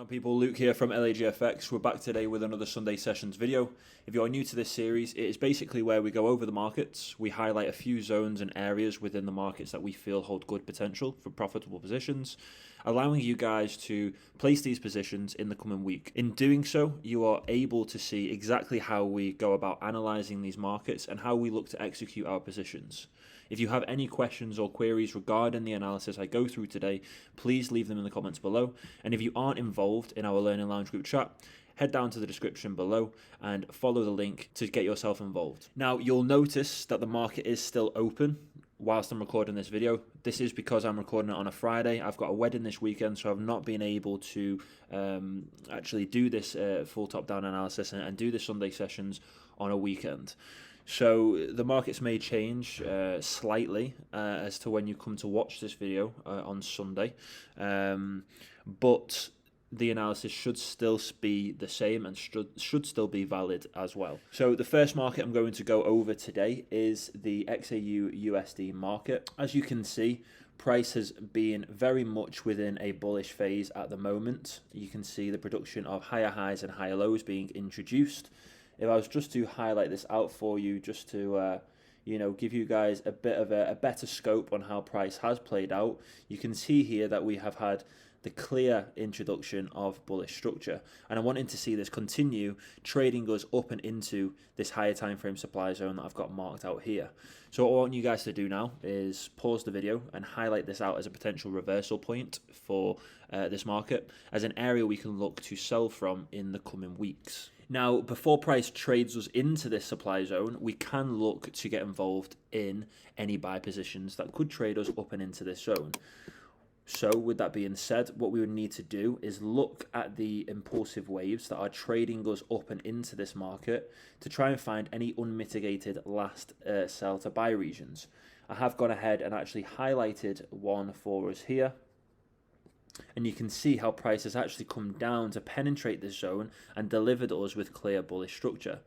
on people, Luke here from LAGFX. We're back today with another Sunday Sessions video. If you're new to this series, it is basically where we go over the markets, we highlight a few zones and areas within the markets that we feel hold good potential for profitable positions, allowing you guys to place these positions in the coming week. In doing so, you are able to see exactly how we go about analysing these markets and how we look to execute our positions. If you have any questions or queries regarding the analysis I go through today, please leave them in the comments below. And if you aren't involved in our Learning Lounge group chat, head down to the description below and follow the link to get yourself involved. Now, you'll notice that the market is still open whilst I'm recording this video. This is because I'm recording it on a Friday. I've got a wedding this weekend, so I've not been able to actually do this full top-down analysis and do the Sunday sessions on a weekend. So the markets may change slightly as to when you come to watch this video on Sunday, but the analysis should still be the same and should still be valid as well. So the first market I'm going to go over today is the XAU USD market. As you can see, price has been very much within a bullish phase at the moment. You can see the production of higher highs and higher lows being introduced. If I was just to highlight this out for you, just to give you guys a bit of a better scope on how price has played out, you can see here that we have had the clear introduction of bullish structure, and I'm wanting to see this continue trading us up and into this higher time frame supply zone that I've got marked out here. So what I want you guys to do now is pause the video and highlight this out as a potential reversal point for this market, as an area we can look to sell from in the coming weeks. Now, before price trades us into this supply zone, we can look to get involved in any buy positions that could trade us up and into this zone. So with that being said, what we would need to do is look at the impulsive waves that are trading us up and into this market to try and find any unmitigated last sell to buy regions. I have gone ahead and actually highlighted one for us here. And you can see how price has actually come down to penetrate this zone and delivered us with clear bullish structure.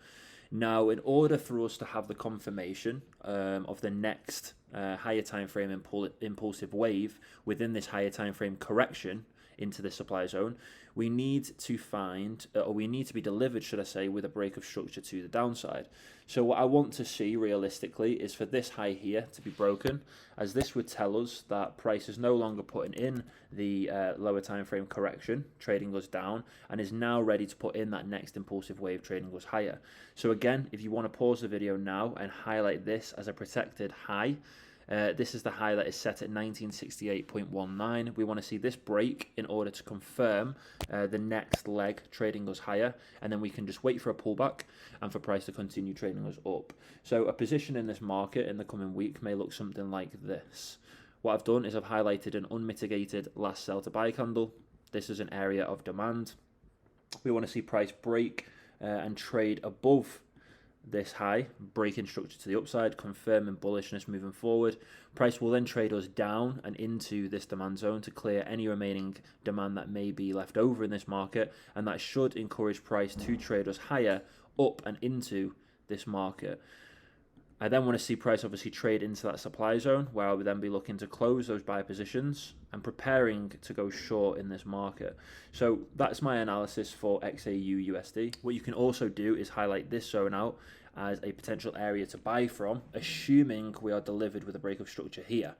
Now, in order for us to have the confirmation of the next higher time frame impulsive wave within this higher time frame correction into the supply zone, we need to find, or we need to be delivered, should I say, with a break of structure to the downside. So what I want to see realistically is for this high here to be broken, as this would tell us that price is no longer putting in the lower time frame correction, trading us down, and is now ready to put in that next impulsive wave, trading us higher. So again, if you want to pause the video now and highlight this as a protected high, this is the high that is set at 1968.19. We want to see this break in order to confirm the next leg trading us higher, and then we can just wait for a pullback and for price to continue trading us up. So a position in this market in the coming week may look something like this. What I've done is I've highlighted an unmitigated last sell to buy candle. This is an area of demand. We want to see price break and trade above this high, breaking structure to the upside, confirming bullishness moving forward. Price will then trade us down and into this demand zone to clear any remaining demand that may be left over in this market, and that should encourage price to trade us higher up and into this market. I then want to see price obviously trade into that supply zone, where I would then be looking to close those buy positions and preparing to go short in this market. So that's my analysis for XAU USD. What you can also do is highlight this zone out as a potential area to buy from, assuming we are delivered with a break of structure here.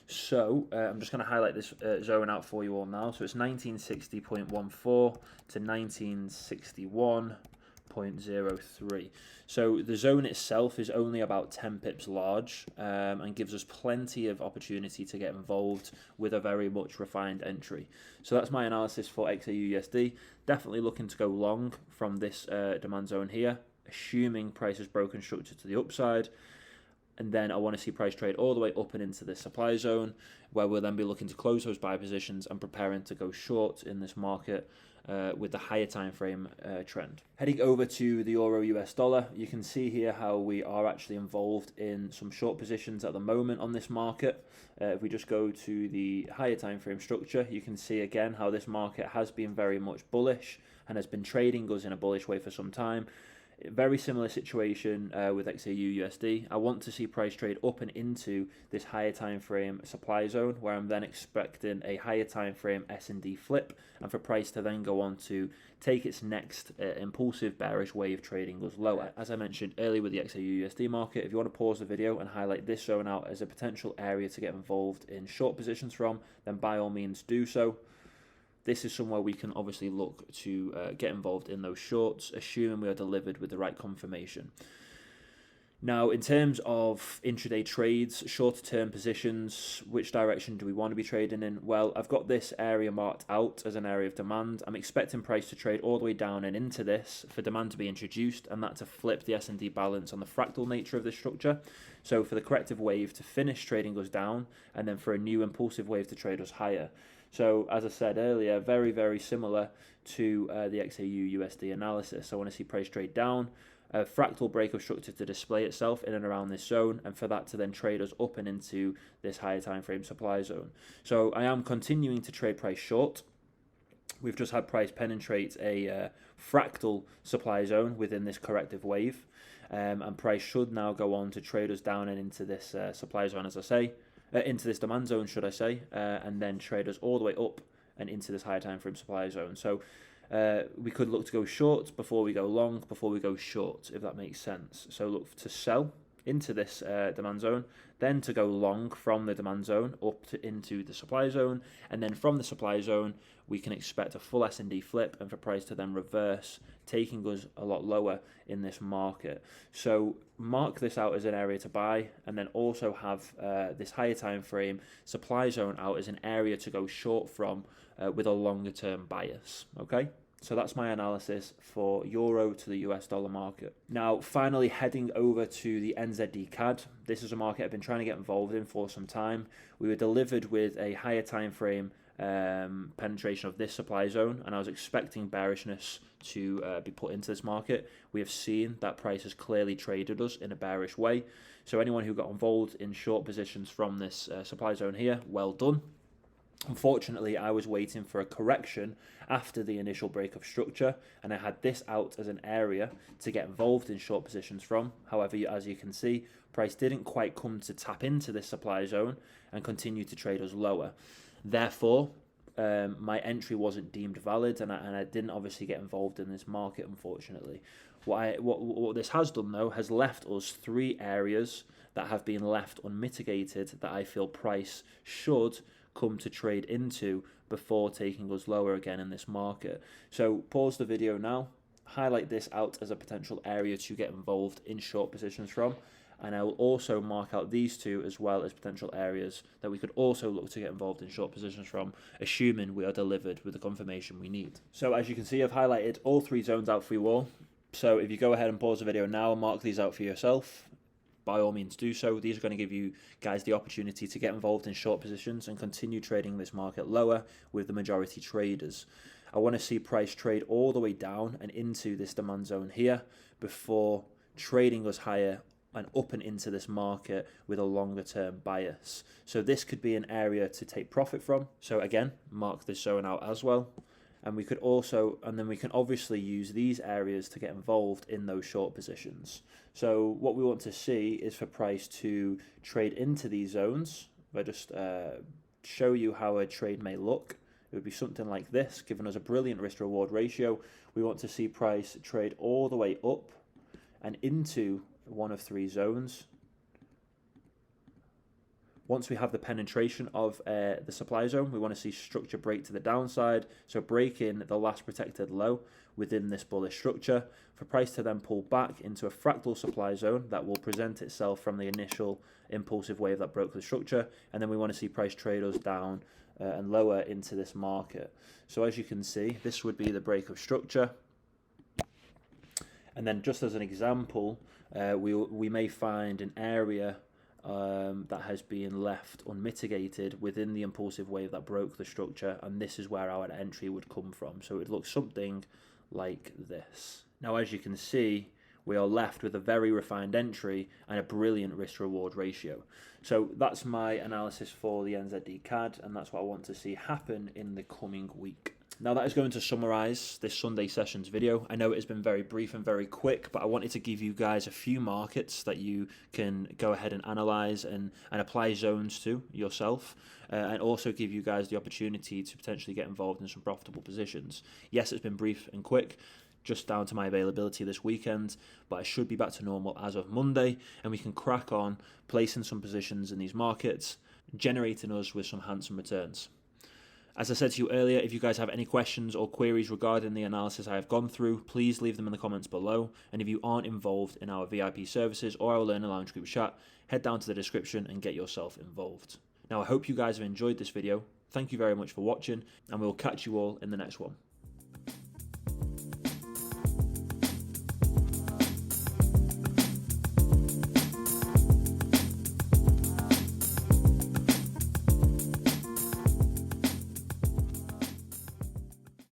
So I'm just going to highlight this zone out for you all now. So it's 1960.14 to 1961.03. So the zone itself is only about 10 pips large and gives us plenty of opportunity to get involved with a very much refined entry. So that's my analysis for XAU USD. Definitely looking to go long from this demand zone here, assuming price has broken structure to the upside. And then I want to see price trade all the way up and into this supply zone, where we'll then be looking to close those buy positions and preparing to go short in this market with the higher time frame trend. Heading over to the Euro US dollar, you can see here how we are actually involved in some short positions at the moment on this market. If we just go to the higher time frame structure, you can see again how this market has been very much bullish and has been trading us in a bullish way for some time. Very similar situation with XAU USD. I want to see price trade up and into this higher time frame supply zone, where I'm then expecting a higher time frame S&D flip, and for price to then go on to take its next impulsive bearish wave trading us lower. As I mentioned earlier with the XAU USD market, if you want to pause the video and highlight this zone out as a potential area to get involved in short positions from, then by all means do so. This is somewhere we can obviously look to get involved in those shorts, assuming we are delivered with the right confirmation. Now, in terms of intraday trades, shorter term positions, which direction do we want to be trading in? Well, I've got this area marked out as an area of demand. I'm expecting price to trade all the way down and into this for demand to be introduced, and that to flip the S&D balance on the fractal nature of this structure. So for the corrective wave to finish trading us down, and then for a new impulsive wave to trade us higher. So as I said earlier, very, very similar to the XAU USD analysis. I want to see price trade down, a fractal break of structure to display itself in and around this zone, and for that to then trade us up and into this higher time frame supply zone. So I am continuing to trade price short. We've just had price penetrate a fractal supply zone within this corrective wave, and price should now go on to trade us down and into this supply zone, as I say. Into this demand zone, should I say, and then trade us all the way up and into this higher time frame supply zone. So we could look to go short before we go long, before we go short, if that makes sense. So look to sell into this demand zone, then to go long from the demand zone up to into the supply zone, and then from the supply zone we can expect a full S&D flip, and for price to then reverse, taking us a lot lower in this market. So mark this out as an area to buy, and then also have this higher time frame supply zone out as an area to go short from with a longer term bias. Okay, so that's my analysis for euro to the US dollar market. Now finally heading over to the NZD CAD. This is a market I've been trying to get involved in for some time. We were delivered with a higher time frame penetration of this supply zone, and I was expecting bearishness to be put into this market. We have seen that price has clearly traded us in a bearish way. So anyone who got involved in short positions from this supply zone here, well done. Unfortunately, I was waiting for a correction after the initial break of structure, and I had this out as an area to get involved in short positions from. However, as you can see, price didn't quite come to tap into this supply zone and continue to trade us lower. Therefore, my entry wasn't deemed valid, and I didn't obviously get involved in this market, unfortunately. What this has done, though, has left us three areas that have been left unmitigated that I feel price should come to trade into before taking us lower again in this market. So pause the video now, highlight this out as a potential area to get involved in short positions from, and I will also mark out these two as well as potential areas that we could also look to get involved in short positions from, assuming we are delivered with the confirmation we need. So as you can see, I've highlighted all three zones out for you all. So if you go ahead and pause the video now and mark these out for yourself, by all means do so. These are going to give you guys the opportunity to get involved in short positions and continue trading this market lower with the majority traders. I want to see price trade all the way down and into this demand zone here before trading us higher and up and into this market with a longer term bias. So this could be an area to take profit from. So again, mark this zone out as well. And we could also, and then we can obviously use these areas to get involved in those short positions. So what we want to see is for price to trade into these zones. If I just show you how a trade may look, it would be something like this, giving us a brilliant risk reward ratio. We want to see price trade all the way up and into one of three zones. Once we have the penetration of the supply zone, we want to see structure break to the downside, so break in the last protected low within this bullish structure, for price to then pull back into a fractal supply zone that will present itself from the initial impulsive wave that broke the structure, and then we want to see price trade us down and lower into this market. So as you can see, this would be the break of structure. And then just as an example, we may find an area that has been left unmitigated within the impulsive wave that broke the structure, and this is where our entry would come from. So it looks something like this. Now as you can see, we are left with a very refined entry and a brilliant risk reward ratio. So that's my analysis for the NZD CAD, and that's what I want to see happen in the coming week. Now that is going to summarize this Sunday sessions video. I know it has been very brief and very quick, but I wanted to give you guys a few markets that you can go ahead and analyze and apply zones to yourself, and also give you guys the opportunity to potentially get involved in some profitable positions. Yes, it's been brief and quick, just down to my availability this weekend, but I should be back to normal as of Monday, and we can crack on placing some positions in these markets, generating us with some handsome returns. As I said to you earlier, if you guys have any questions or queries regarding the analysis I have gone through, please leave them in the comments below. And if you aren't involved in our VIP services or our Learner Lounge group chat, head down to the description and get yourself involved. Now, I hope you guys have enjoyed this video. Thank you very much for watching, and we'll catch you all in the next one.